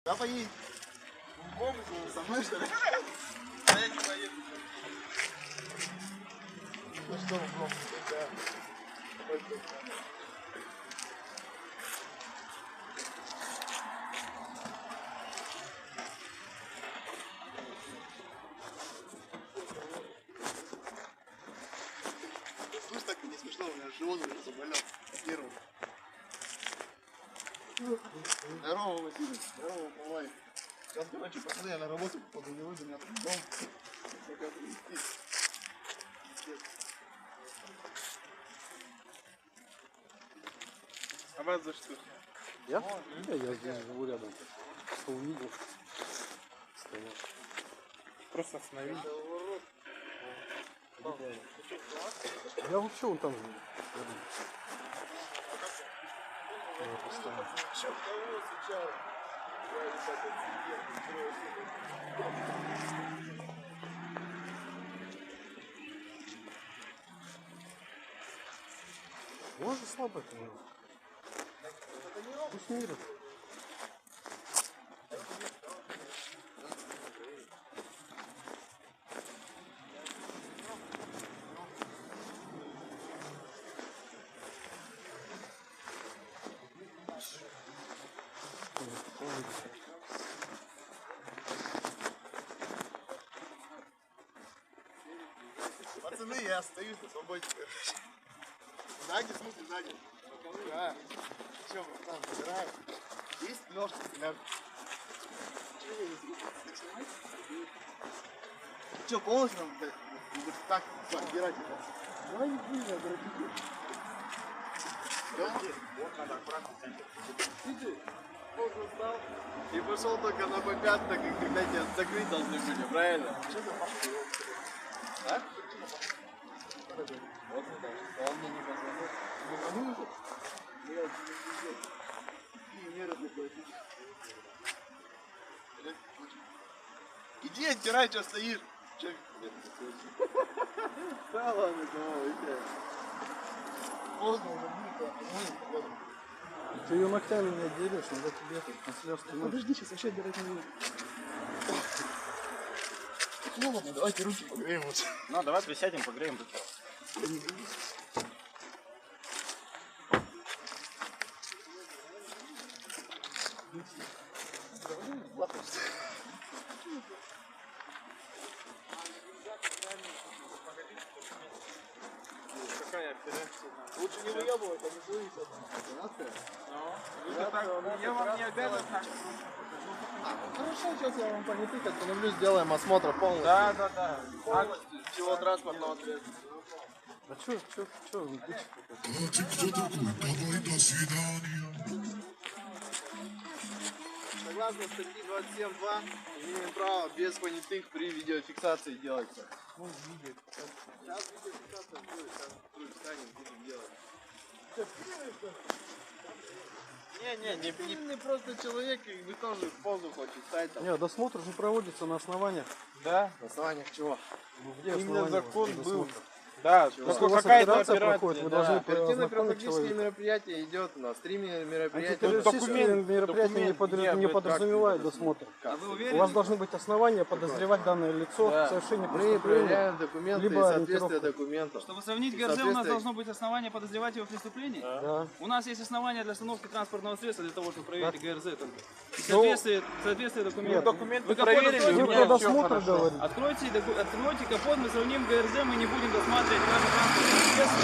Да поедь. Со мной что ли? А я не поеду. Ну что, углом? Да. Слышь, так не смешно, у меня живот уже заболел. Первым. Здорово, Василий. Здорово, Павлай. Сейчас, короче, пацаны, я на работу попаду, не выйду, меня там дом. Пока привезти. А вас за что? Я? Я здесь живу рядом. Что увидел? Стоял. Просто останови. Я вообще вон там живу. Я постоянно. Может слабо это было. Пусть мирит. Пацаны, я остаюсь на свободе. Сзади, в смысле, сзади. Да. Че, братан, собираем? Есть Лёшка, стреляр. Че, полностью нам так отбирать это? Давай не будем, дорогие. Вот надо аккуратно. Иди. Позже встал и пошел только на P5, когда тебя закрыть должны были, правильно? Что ты пошел? А? Вот не так. Он мне не позвонил. Не позвонил? Блядь, не меры такой. Иди оттирай, что стоишь. Че? Да ладно, давай, поздно уже будет. Ты ее ногтями не отделишь, надо тебе тут канцелярский нож. Подожди, сейчас вообще отбирать не буду. Ну ладно, давайте руки погреем вот. Ну, давай присядем, погреем. Какая операция? Лучше не выебывать, а не злые. Я вам не обязан так. Хорошо, сейчас я вам понятых остановлюсь, сделаем осмотр полностью. Да. Полностью всего транспортного средства. А чё, он дичь Согласно статьи 27.2, имеем право без понятых при видеофиксации делать. Ну, видео. Сейчас видеофиксация будет, сейчас встанем, будем делать. Не просто человек, и вы тоже в позу хочет стать там. Не, досмотр же проводится на основаниях. Да? На основаниях чего? Ну, где Именно основания закон был. досмотра? Да, Если только у вас какая-то операция операция. проходит, вы Да. должны Оперативно-профилактические человека. мероприятия идет у нас, стриме мероприятия. Антитеррористические документ- мероприятия не документ, подразумевают досмотр. А вы У уверены? вас должны быть основания подозревать данное лицо Да. в совершении Мы преступления. проверяем документы Либо и соответствие ориентировку. документов. Чтобы сравнить ГРЗ, у нас Соответствие- должно быть основание подозревать его в преступлении. Да. У нас есть основания для остановки транспортного средства для того, чтобы проверить ГРЗ. Только. И Ну, соответствие нет, документов. Документы Вы капот проверили, откройте, у Вы меня про всё досмотр хорошо. говорите. Откройте капот, мы сравним ГРЗ, мы не будем досматривать ваше транспортное средство